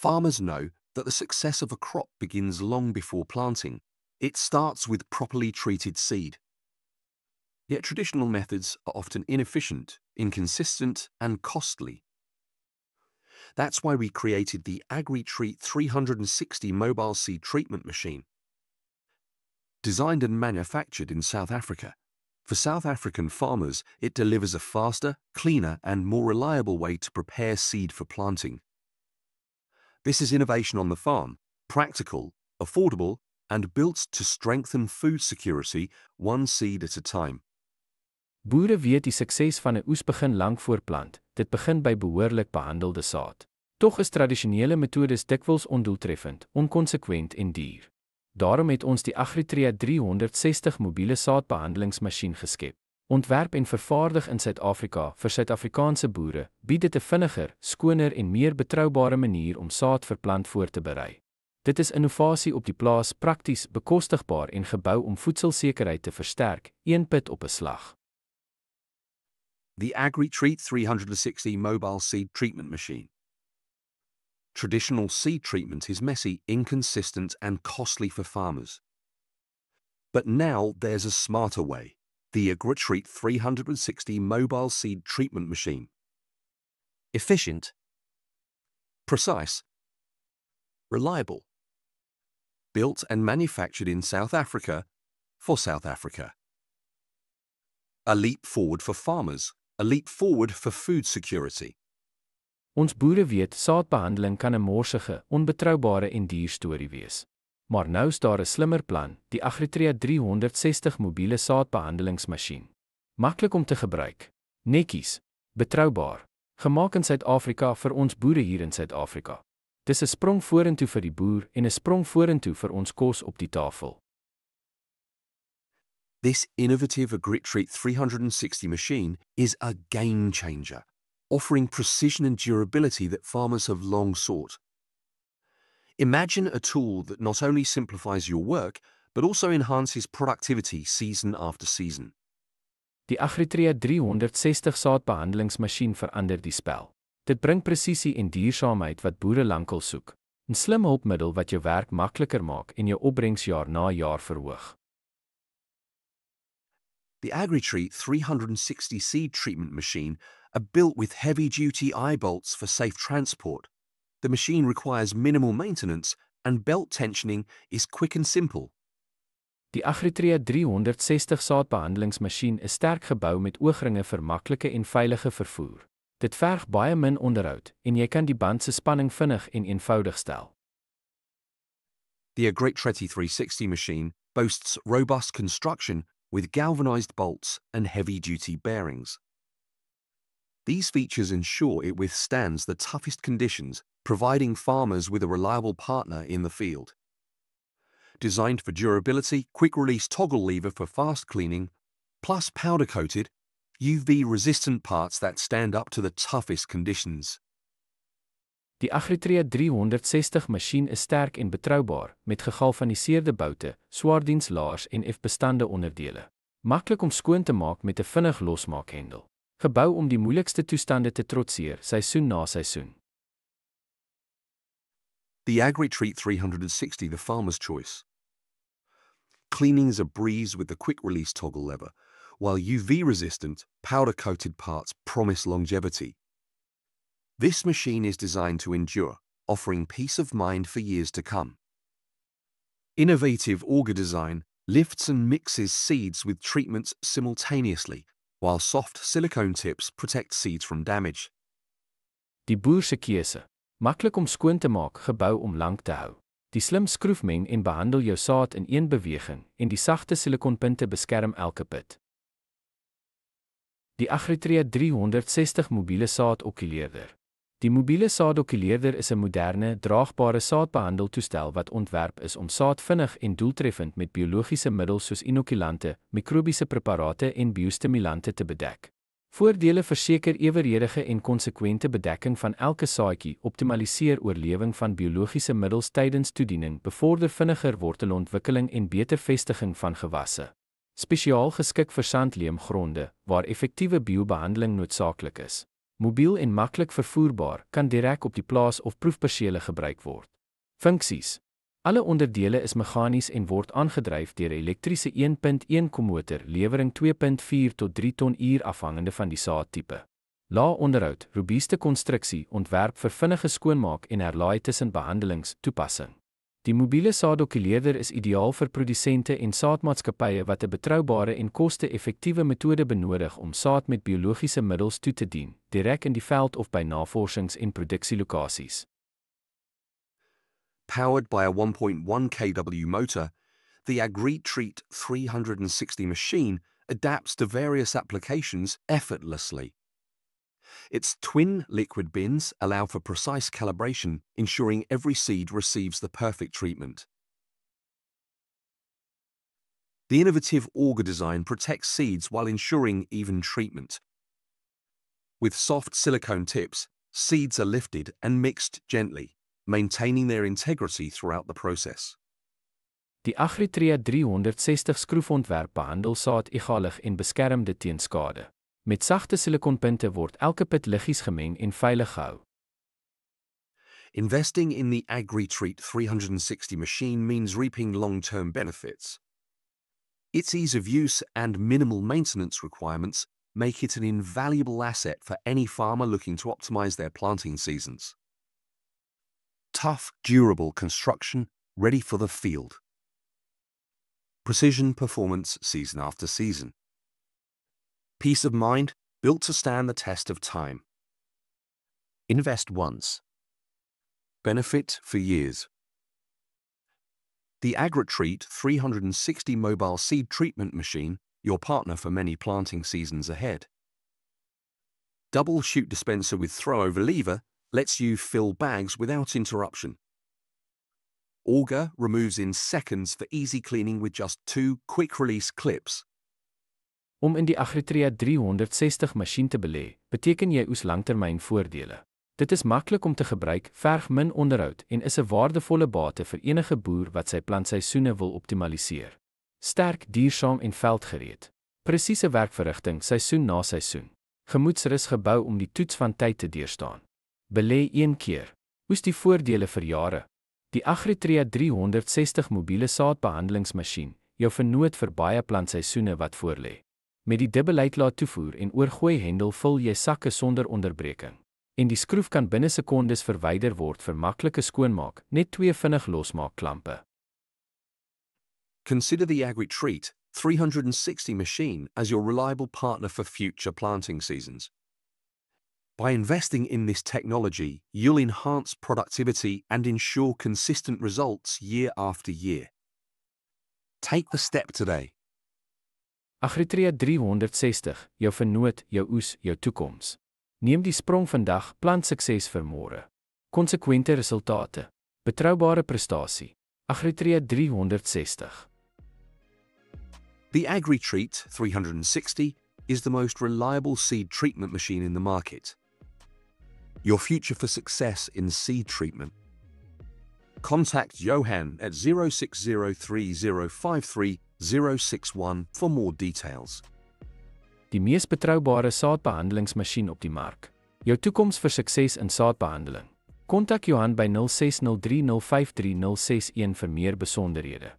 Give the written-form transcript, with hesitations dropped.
Farmers know that the success of a crop begins long before planting. It starts with properly treated seed. Yet traditional methods are often inefficient, inconsistent, and costly. That's why we created the AgriTreat 360 mobile seed treatment machine. Designed and manufactured in South Africa, for South African farmers, it delivers a faster, cleaner, and more reliable way to prepare seed for planting. This is innovation on the farm, practical, affordable, and built to strengthen food security one seed at a time. Boere weet die sukses van 'n oes begin lank voorplant. Dit begin by behoorlik behandelde saad. Tog is tradisionele metodes dikwels ondoeltreffend, onkonsekwent en duur. Daarom het ons die AgriTreat 360 mobiele saadbehandelingsmasjien geskep. Ontwerp en vervaardig in Suid-Afrika vir Suid-Afrikaanse boere, bied dit 'n vinniger, skoner en meer betroubare manier om saad vir plant voor te berei. Dit is innovasie op die plaas, prakties, bekostigbaar en gebou om voedselsekerheid te versterk, een pit op 'n slag. The AgriTreat 360 mobile seed treatment machine. Traditional seed treatment is messy, inconsistent, and costly for farmers. But now there's a smarter way, the AgriTreat 360 mobile seed treatment machine. Efficient, precise, reliable. Built and manufactured in South Africa for South Africa. A leap forward for farmers, a leap forward for food security. Ons boere weet, saadbehandeling kan 'n morsige, onbetroubare en duur storie wees. Maar nou is daar 'n slimmer plan, die AgriTreat 360 mobiele saadbehandelingsmasjien. Maklik om te gebruik, netjies, betroubaar, gemaak in Suid-Afrika vir ons boere hier in Suid-Afrika. Dis 'n sprong vorentoe vir die boer en 'n sprong vorentoe vir ons kos op die tafel. This innovative AgriTreat 360 machine is a game changer, offering precision and durability that farmers have long sought. Imagine a tool that not only simplifies your work, but also enhances productivity season after season. Die AgriTreat 360 saadbehandelingsmasjien verander die spel. Dit bring presisie en duursaamheid wat boere lankal soek. 'n Slim hulpmiddel wat jou werk makliker maak en jou opbrengs jaar na jaar verhoog. The AgriTreat 360 seed treatment machine are built with heavy-duty eye bolts for safe transport. The machine requires minimal maintenance and belt tensioning is quick and simple. Die AgriTreat 360 saadbehandelingsmasjien is sterk gebou met oogringe vir maklike en veilige vervoer. Dit verg baie min onderhoud en jy kan die band se spanning vinnig en eenvoudig stel. The AgriTreat 360 machine boasts robust construction with galvanized bolts and heavy-duty bearings. These features ensure it withstands the toughest conditions, providing farmers with a reliable partner in the field. Designed for durability, quick-release toggle lever for fast cleaning, plus powder-coated, UV-resistant parts that stand up to the toughest conditions. Die AgriTreat 360 masjien is sterk en betroubaar, met gegalvaniseerde boute, swaardienslaars en F-bestande onderdele. Maklik om skoon te maak met 'n vinnig losmaakhendel. Gebou om die moeilikste toestande te trotseer, seisoen na seisoen. The AgriTreat 360, the farmer's choice. Cleaning is a breeze with the quick-release toggle lever, while UV-resistant, powder-coated parts promise longevity. This machine is designed to endure, offering peace of mind for years to come. Innovative auger design lifts and mixes seeds with treatments simultaneously, while soft silicone tips protect seeds from damage. Die boer se keuse. Maklik om skoon te maak, gebou om lank te hou. Die slim skroefmeng en behandel jou saad in een beweging en die sagte silikonpunte beskerm elke pit. Die AgriTreat 360 mobiele saadokuleerder. Die mobiele saadokuleerder is 'n moderne, draagbare saadbehandeltoestel wat ontwerp is om saad vinnig en doeltreffend met biologiese middels soos inokulante, mikrobiese preparate en biostimulante te bedek. Voordele verseker eweredige en konsekwente bedekking van elke saadjie, optimaliseer oorlewing van biologiese middels tydens toediening, bevorder vinniger wortelontwikkeling en beter vestiging van gewasse. Spesiaal geskik vir sandleemgronde, waar effektiewe biobehandeling noodsaaklik is. Mobiel en maklik vervoerbaar, kan direk op die plaas of proefpersele gebruik word. Funksies. Alle onderdele is meganies en word aangedryf deur 'n elektriese 1.1 motor, lewering 2.4 tot 3 ton-uur afhangende van die saadtipe. Lae onderhoud, robuuste konstruksie, ontwerp vir vinnige skoonmaak en herlaai tussen behandelings, toepassing. Die mobiele saadokuleerder is ideaal vir produsente en saadmaatskappye wat 'n betroubare en koste-effektiewe metode benodig om saad met biologiese middels toe te dien, direk in die veld of by navorsings- en produksielokasies. Powered by a 1.1 kW motor, the AgriTreat 360 machine adapts to various applications effortlessly. Its twin liquid bins allow for precise calibration, ensuring every seed receives the perfect treatment. The innovative auger design protects seeds while ensuring even treatment. With soft silicone tips, seeds are lifted and mixed gently, maintaining their integrity throughout the process. Die AgriTreat 360 skroefontwerp behandel saad-egalig en beskerm dit teen skade. Met sagte silikonpunte word elke pit liggies gemeng en veilig gehou. Investing in the AgriTreat 360 machine means reaping long-term benefits. Its ease of use and minimal maintenance requirements make it an invaluable asset for any farmer looking to optimize their planting seasons. Tough, durable construction, ready for the field. Precision performance season after season. Peace of mind, built to stand the test of time. Invest once. Benefit for years. The AgriTreat 360 mobile seed treatment machine, your partner for many planting seasons ahead. Double chute dispenser with throw-over lever lets you fill bags without interruption. Auger removes in seconds for easy cleaning with just 2 quick-release clips. Om in die AgriTreat 360 masjien te belê, beteken jy oes langtermyn voordele. Dit is maklik om te gebruik, verg min onderhoud en is 'n waardevolle bate vir enige boer wat sy plantseisoene wil optimaliseer. Sterk, duursaam en veldgereed. Presiese werkverrigting seisoen na seisoen. Gemoedsrus gebou om die toets van tyd te deurstaan. Belê een keer. Oes die voordele vir jare. Die AgriTreat 360 mobiele saadbehandelingsmasjien, jou vernoot vir baie plantseisoene wat voorlê. Met die dubbel-uitlaat toevoer en oorgooi hendel vul jy sakke sonder onderbreking. En die skroef kan binne sekondes verwyder word vir maklike skoonmaak, net 2 vinnig losmaak klampe. Consider the AgriTreat 360 machine as your reliable partner for future planting seasons. By investing in this technology, you'll enhance productivity and ensure consistent results year after year. Take the step today. AgriTreat 360, jou vernoot, jou oes, jou toekoms. Neem die sprong vandag, plant sukses vir môre. Konsekwente resultate, betroubare prestasie. AgriTreat 360. The AgriTreat 360 is the most reliable seed treatment machine in the market. Your future for success in seed treatment. Contact Johan at 0603053061 for more details. Die mees betroubare saadbehandelingsmasjien op die mark. Jou toekoms vir sukses in saadbehandeling. Kontak Johan by 0603053061 vir meer besonderhede.